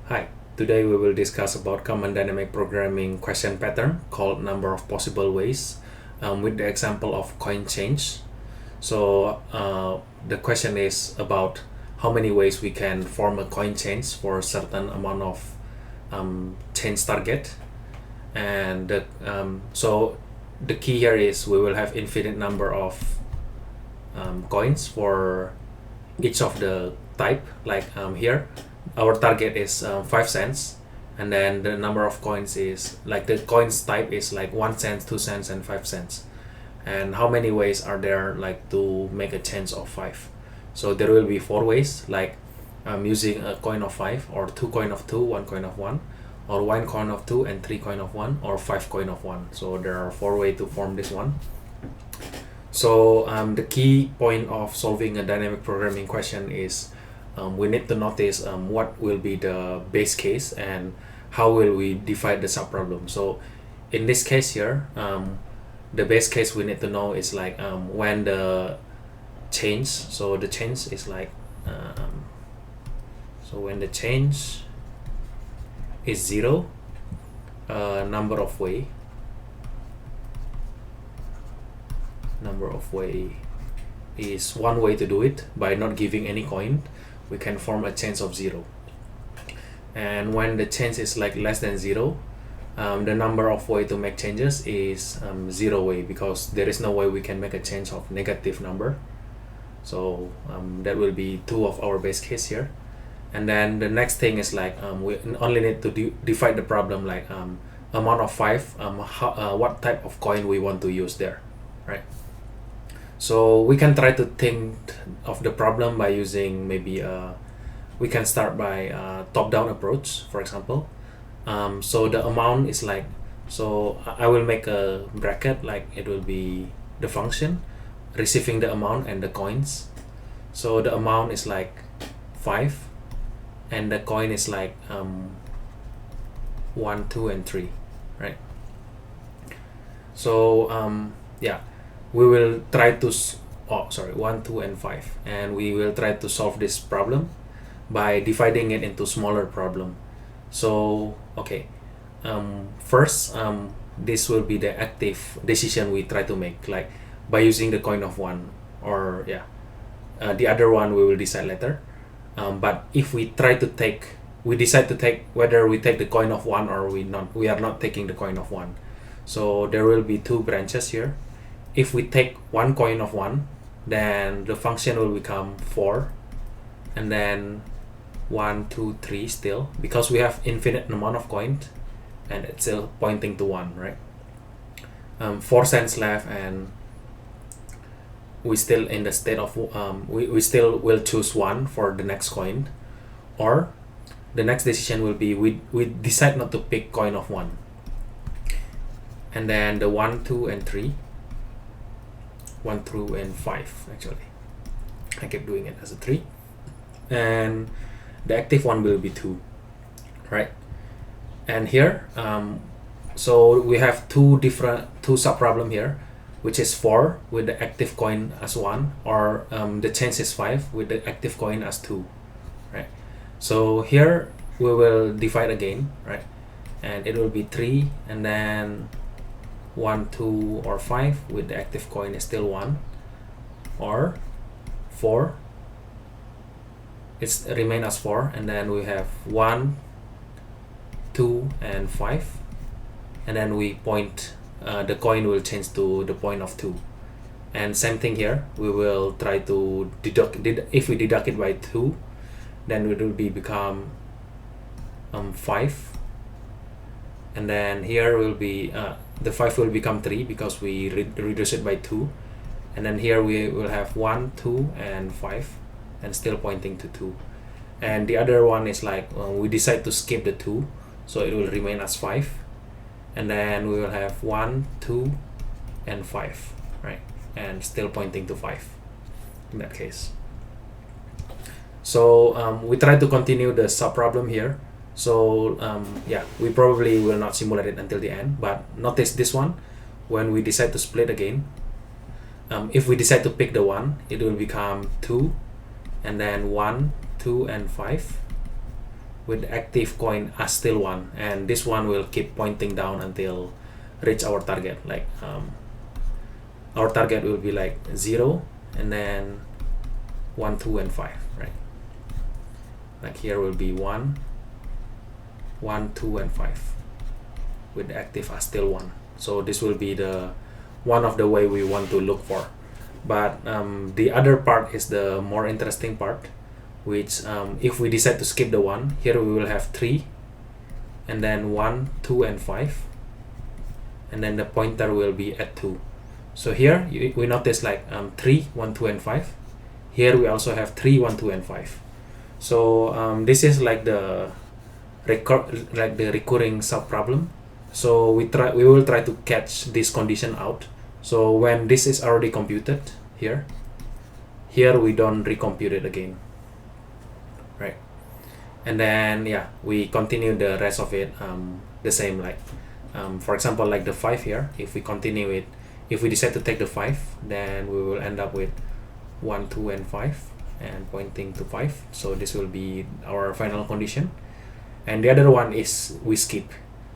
Hi, today we will discuss about common dynamic programming question pattern called number of possible ways with the example of coin change. So the question is about how many ways we can form a coin change for a certain amount of change target. And so the key here is we will have infinite number of coins for each of the type, like here our target is 5 cents, and then the number of coins is like the coins type is like 1 cent, 2 cents, and 5 cents. And how many ways are there like to make a change of 5? So there will be 4 ways, like using a coin of 5, or 2 coin of 2, 1 coin of 1, or 1 coin of 2 and 3 coin of 1, or 5 coin of 1. So there are 4 ways to form this one. So the key point of solving a dynamic programming question is we need to notice what will be the base case and how will we divide the subproblem. So in this case here, the base case we need to know is like when the change, so the change is like so when the change is 0, number of way is one way to do it. By not giving any coin, we can form a change of 0. And when the change is like less than 0, the number of way to make changes is 0 way, because there is no way we can make a change of negative number. So that will be 2 of our base case here. And then the next thing is like we only need to divide the problem, like amount of 5, what type of coin we want to use there, right? So we can try to think of the problem by using maybe we can start by top-down approach, for example. So the amount is like, so I will make a bracket, like it will be the function receiving the amount and the coins. So the amount is like 5, and the coin is like 1, 2, and 3, right? So yeah, we will try to 1, 2, and 5, and we will try to solve this problem by dividing it into smaller problem. So okay, first this will be the active decision we try to make, like by using the coin of 1, or yeah, the other one we will decide later. But if we decide to take whether we take the coin of 1 or we are not taking the coin of 1. So there will be 2 branches here. If we take 1 coin of 1, then the function will become 4, and then 1, 2, 3 still, because we have infinite amount of coins and it's still pointing to 1, right? 4 cents left, and we still in the state of we still will choose 1 for the next coin, or the next decision will be we decide not to pick coin of 1, and then the 1, 2, and 3, 1 through and 5, actually I kept doing it as a 3, and the active one will be 2, right? And here so we have two subproblem here, which is 4 with the active coin as 1, or the change is 5 with the active coin as 2, right? So here we will divide again, right? And it will be 3, and then 1, 2, or 5 with the active coin is still 1, or 4, it's remain as 4, and then we have 1, 2, and 5, and then we point the coin will change to the point of 2. And same thing here, we will try to deduct if we deduct it by 2, then it will become 5, and then here will be the 5 will become 3 because we reduce it by 2, and then here we will have 1, 2, and 5, and still pointing to 2. And the other one is like we decide to skip the 2, so it will remain as 5, and then we will have 1, 2, and 5, right? And still pointing to 5 in that case. So we try to continue the subproblem here. So yeah, we probably will not simulate it until the end, but notice this one, when we decide to split again, if we decide to pick the 1, it will become 2, and then 1, 2, and 5, with active coin as still 1, and this one will keep pointing down until reach our target. Like our target will be like 0 and then 1, 2 and 5, right? Like here will be 1, 1, 2 and 5 with active as still 1. So this will be the one of the way we want to look for. But the other part is the more interesting part, which if we decide to skip the 1, here we will have 3 and then 1, 2 and 5, and then the pointer will be at 2. So here we notice like 3, 1, 2 and 5. Here we also have 3, 1, 2 and 5. So this is like the recurring sub problem. So we will try to catch this condition out. So when this is already computed here we don't recompute it again, right? And then yeah, we continue the rest of it the same. Like for example, like the 5 here, if we continue it, if we decide to take the 5, then we will end up with 1, 2 and 5 and pointing to 5. So this will be our final condition. And the other one is we skip.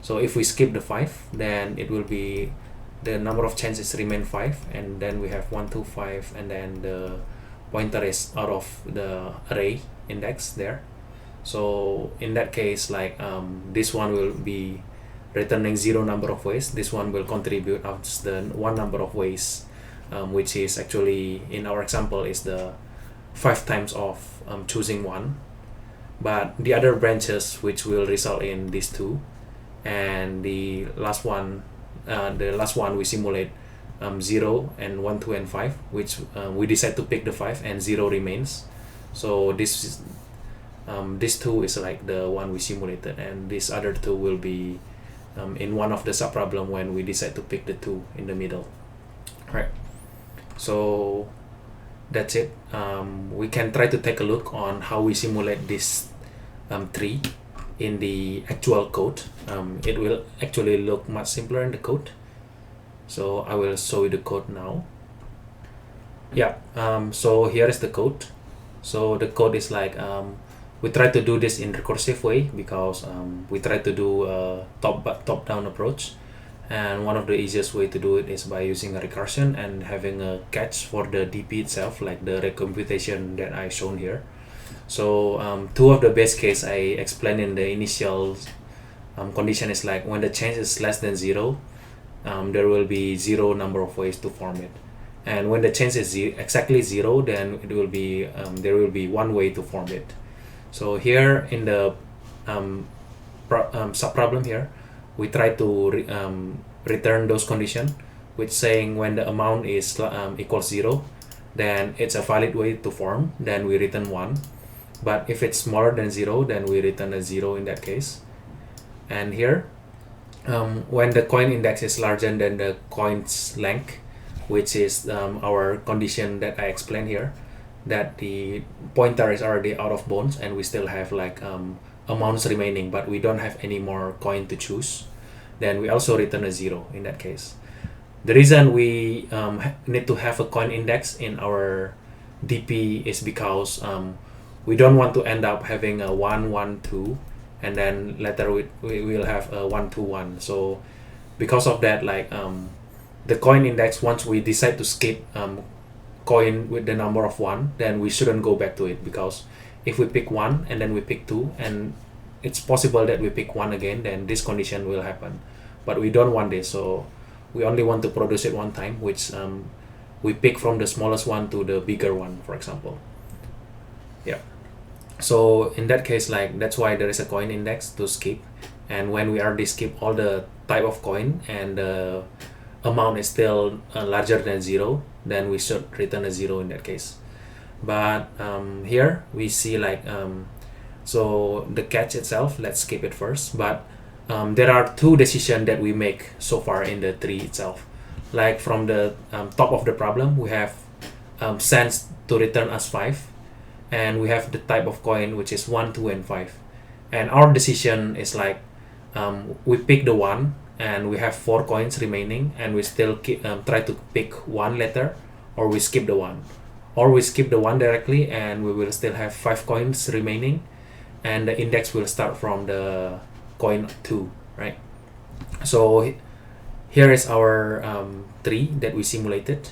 So if we skip the 5, then it will be the number of chances remain 5, and then we have 1, 2, 5, and then the pointer is out of the array index there. So in that case, like this one will be returning 0 number of ways. This one will contribute as the 1 number of ways, which is actually in our example is the 5 times of choosing 1. But the other branches which will result in these 2, and the last one we simulate 0 and 1, 2 and 5, which we decide to pick the 5 and 0 remains. So this 2 is like the one we simulated, and this other 2 will be in one of the subproblem when we decide to pick the 2 in the middle, right? So that's it. We can try to take a look on how we simulate this tree in the actual code. It will actually look much simpler in the code. So I will show you the code now. Yeah, so here is the code. So the code is like we try to do this in recursive way because we try to do a top-down approach, and one of the easiest way to do it is by using a recursion and having a catch for the DP itself, like the recomputation that I shown here. So 2 of the base case I explained in the initial condition is like when the change is less than 0, there will be 0 number of ways to form it, and when the change is exactly 0, then it will be there will be 1 way to form it. So here in the subproblem here, we try to return those conditions, which saying when the amount is equals 0, then it's a valid way to form, then we return 1. But if it's smaller than 0, then we return a 0 in that case. And here, when the coin index is larger than the coin's length, which is our condition that I explained here, that the pointer is already out of bounds and we still have like amounts remaining, but we don't have any more coin to choose, then we also return a 0 in that case. The reason we need to have a coin index in our DP is because we don't want to end up having a 1, 1, 2, and then later we will have a 1, 2, 1. So because of that, like the coin index, once we decide to skip coin with the number of 1, then we shouldn't go back to it, because if we pick 1 and then we pick 2 and it's possible that we pick 1 again, then this condition will happen. But we don't want this, so we only want to produce it one time, which we pick from the smallest one to the bigger one, for example. Yeah, so in that case, like that's why there is a coin index to skip, and when we already skip all the type of coin and the amount is still larger than 0, then we should return a 0 in that case. But here we see like so the catch itself, let's skip it first. But there are 2 decisions that we make so far in the tree itself. Like from the top of the problem, we have sense to return as 5, and we have the type of coin which is 1, 2 and 5, and our decision is like we pick the 1 and we have 4 coins remaining, and we still try to pick 1 letter, or we skip the 1, or we skip the 1 directly and we will still have 5 coins remaining, and the index will start from the coin 2, right? So here is our tree that we simulated.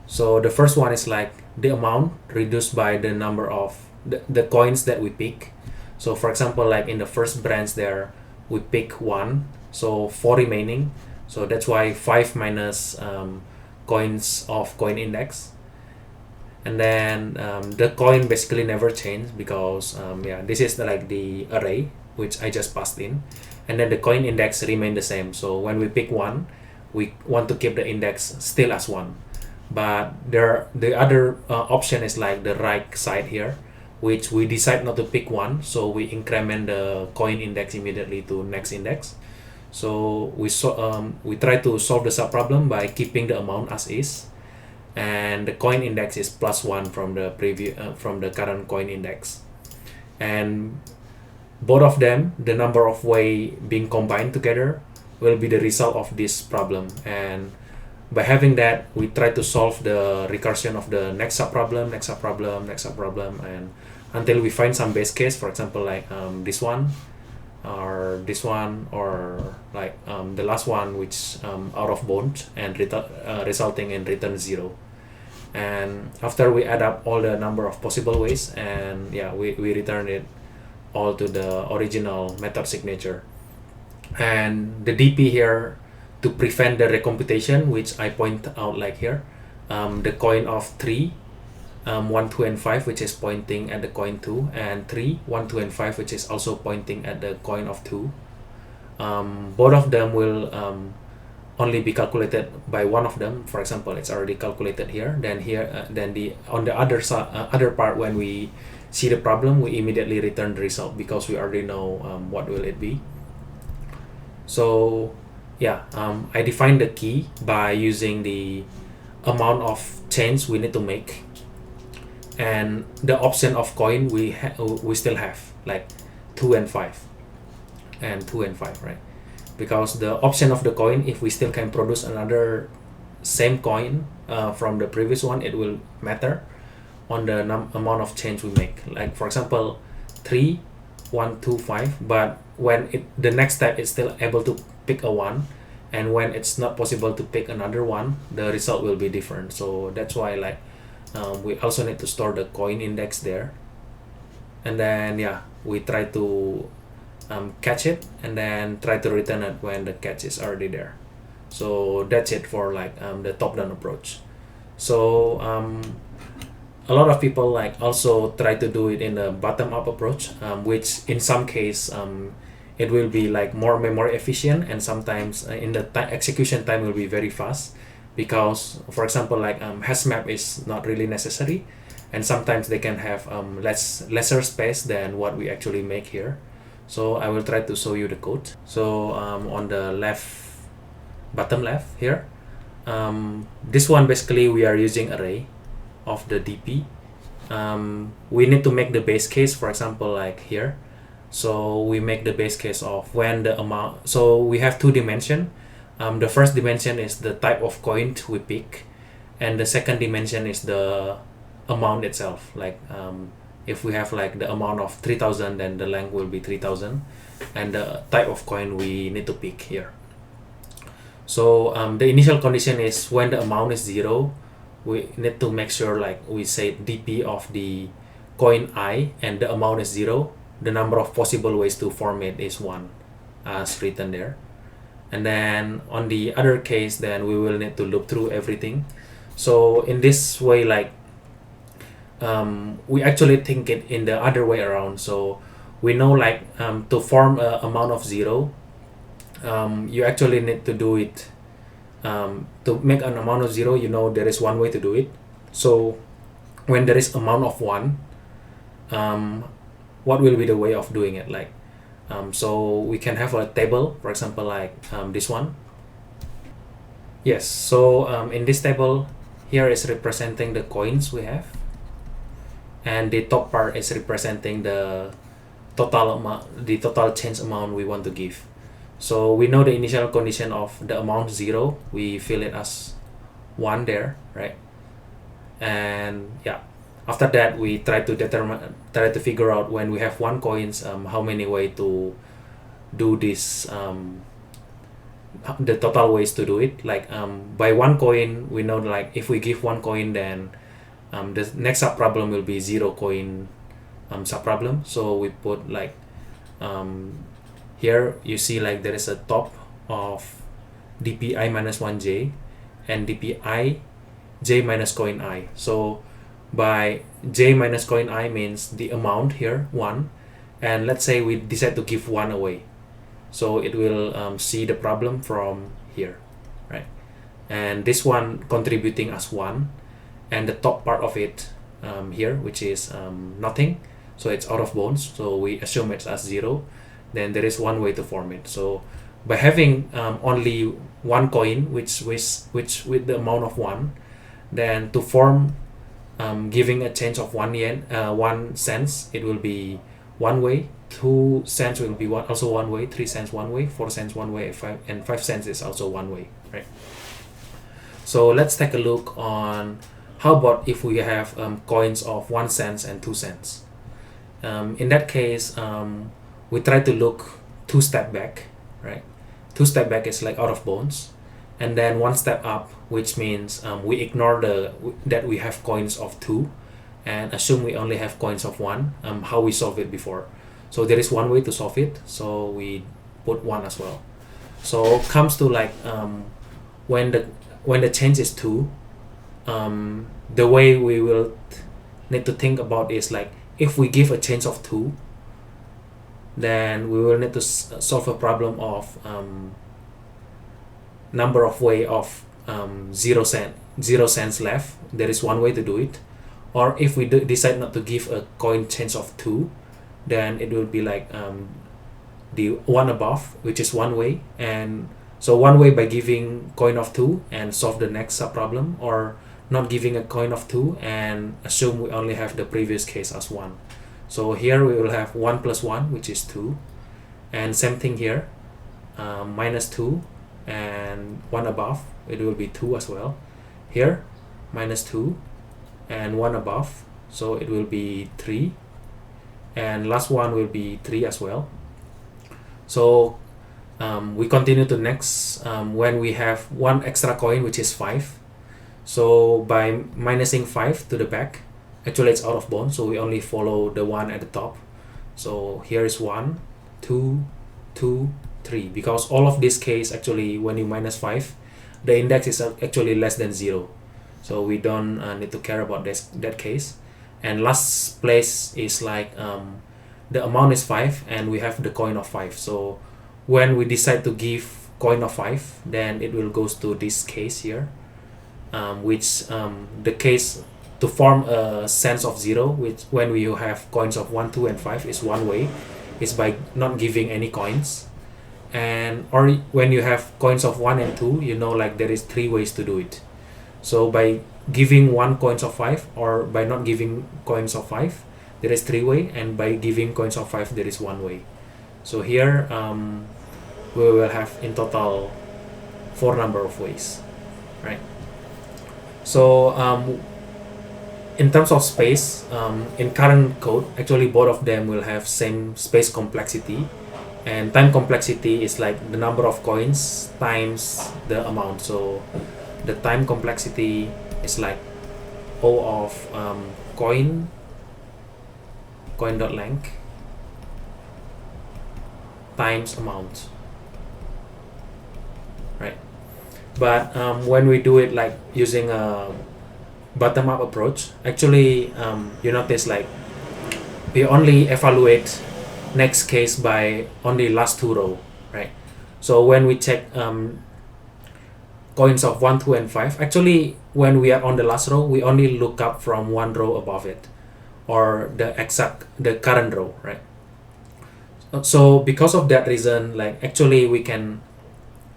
So the first one is like the amount reduced by the number of the coins that we pick. So for example, like in the first branch there, we pick 1, so 4 remaining. So that's why 5 minus coins of coin index. And then the coin basically never changed because yeah, this is like the array which I just passed in, and then the coin index remain the same. So when we pick 1, we want to keep the index still as 1. But the other option is like the right side here, which we decide not to pick 1, so we increment the coin index immediately to next index. So we try to solve the subproblem by keeping the amount as is, and the coin index is +1 from the from the current coin index, and both of them, the number of way being combined together, will be the result of this problem. And by having that, we try to solve the recursion of the next subproblem, next subproblem, next subproblem, and until we find some base case, for example, like this one, or this one, or like the last one, which out of bound and resulting in return 0. And after we add up all the number of possible ways, and yeah, we return it all to the original method signature. And the DP here, to prevent the recomputation, which I point out like here, the coin of 3, 1, 2, and 5, which is pointing at the coin 2, and 3, 1, 2, and 5, which is also pointing at the coin of 2. Both of them will only be calculated by one of them. For example, it's already calculated here. Then here, then on the other side, other part, when we see the problem, we immediately return the result because we already know what will it be. So yeah, I define the key by using the amount of change we need to make, and the option of coin we still have, like 2 and 5, and 2 and 5, right? Because the option of the coin, if we still can produce another same coin from the previous one, it will matter on the amount of change we make. Like for example, 3, 1, 2, 5, but when the next step is still able to pick a 1, and when it's not possible to pick another one, the result will be different. So that's why, like, we also need to store the coin index there, and then yeah, we try to catch it and then try to return it when the catch is already there. So that's it for like the top-down approach. So a lot of people like also try to do it in the bottom-up approach, which in some case it will be like more memory efficient, and sometimes in the execution time will be very fast, because for example, like hash map is not really necessary, and sometimes they can have lesser space than what we actually make here. So I will try to show you the code. So on the bottom left here, this one basically we are using array of the DP. We need to make the base case, for example, like here. So we make the base case of when the amount, so we have 2 dimensions. The first dimension is the type of coin we pick, and the second dimension is the amount itself. Like if we have like the amount of 3000, then the length will be 3000, and the type of coin we need to pick here. So the initial condition is when the amount is 0, we need to make sure like we say DP of the coin I, and the amount is 0. The number of possible ways to form it is 1, as written there. And then on the other case, then we will need to loop through everything. So in this way, like we actually think it in the other way around. So we know like to form a amount of 0, you actually need to do it to make an amount of 0. You know, there is one way to do it. So when there is amount of 1, what will be the way of doing it? Like so we can have a table, for example, like this one. Yes, so in this table here is representing the coins we have, and the top part is representing the total amount, the total change amount we want to give. So we know the initial condition of the amount 0, we fill it as 1 there, right? And yeah, After that, we try to figure out when we have one coins, how many way to do this, the total ways to do it. Like by one coin, we know like if we give one coin, then the next sub problem will be 0 coin sub problem. So we put like here you see like there is a top of dpi minus 1j and dpi j minus coin I. So by j minus coin I means the amount here 1, and let's say we decide to give 1 away, so it will see the problem from here, right? And this one contributing as 1, and the top part of it here, which is nothing, so it's out of bounds, so we assume it's as 0. Then there is one way to form it. So by having only one coin which with the amount of 1, then to form giving a change of 1 yen, 1 cents, it will be one way. 2 cents will be also one way. 3 cents one way. 4 cents one way. 5 cents is also one way, right? So let's take a look on how about if we have coins of 1 cent and 2 cents. In that case, we try to look 2 step back, right? 2 step back is like out of bounds, and then 1 step up, which means we ignore that we have coins of 2 and assume we only have coins of 1. How we solve it before. So there is one way to solve it, so we put 1 as well. So comes to like when the change is 2, the way we will need to think about is like if we give a change of 2, then we will need to solve a problem of number of way of 0 cents left. There is one way to do it. Or if we decide not to give a coin change of 2, then it will be like the one above, which is one way. And so one way by giving coin of 2 and solve the next sub problem, or not giving a coin of 2 and assume we only have the previous case as 1. So here we will have 1 plus 1, which is 2, and same thing here, minus 2 and 1 above, it will be 2 as well. Here minus 2 and 1 above, so it will be 3, and last one will be 3 as well. So we continue to next when we have one extra coin, which is 5. So by minusing 5 to the back, actually it's out of bounds, so we only follow the one at the top. So here is 1, 2, 2, 3, because all of this case actually when you minus 5, the index is actually less than 0, so we don't need to care about that case. And last place is like the amount is 5 and we have the coin of 5. So when we decide to give coin of 5, then it will goes to this case here, which the case to form a sense of 0, which when we have coins of 1, 2 and 5 is one way, is by not giving any coins. And or when you have coins of 1 and 2, you know like there is 3 ways to do it. So by giving 1 coins of 5 or by not giving coins of 5, there is 3 way, and by giving coins of 5 there is 1 way. So here we will have in total 4 number of ways, right? So in terms of space, in current code, actually both of them will have same space complexity, and time complexity is like the number of coins times the amount. So the time complexity is like O of coin dot length times amount, right? But when we do it like using a bottom-up approach, actually you notice like we only evaluate next case by only last 2 row, right? So when we check coins of 1, 2 and 5, actually when we are on the last row, we only look up from 1 row above it, or the current row, right? So because of that reason, like actually we can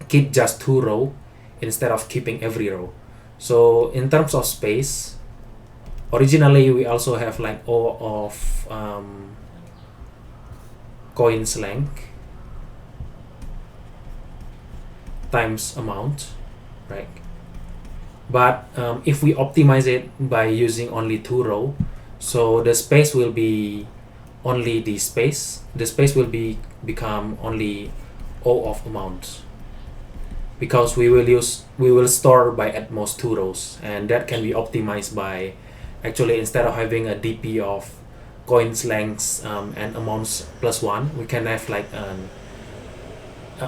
keep just 2 row instead of keeping every row. So in terms of space, originally we also have like O of coins length times amount, right? But if we optimize it by using only 2 row, So the space will be only the space. The space will become only O of amount, because we will store by at most 2 rows, and that can be optimized by actually, instead of having a DP of coins lengths and amounts plus 1, we can have like an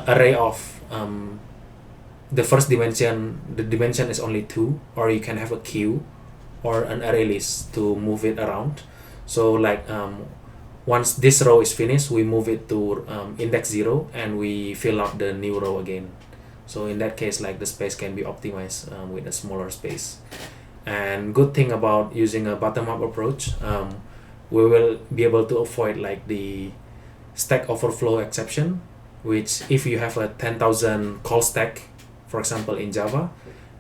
array of the first dimension, the dimension is only 2, or you can have a queue or an array list to move it around. So like once this row is finished, we move it to index 0 and we fill up the new row again. So in that case, like, the space can be optimized with a smaller space. And good thing about using a bottom-up approach, we will be able to avoid like the stack overflow exception, which if you have a 10,000 call stack, for example in Java,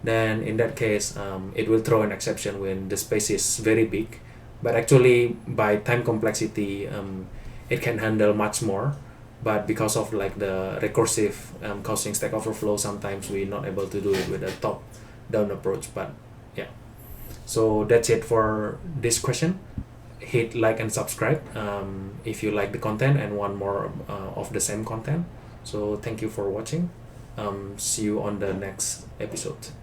then in that case it will throw an exception when the space is very big. But actually, by time complexity, it can handle much more. But because of like the recursive causing stack overflow, sometimes we're not able to do it with a top down approach. But yeah, so that's it for this question. Hit like and subscribe if you like the content and want more of the same content. So thank you for watching. See you on the next episode.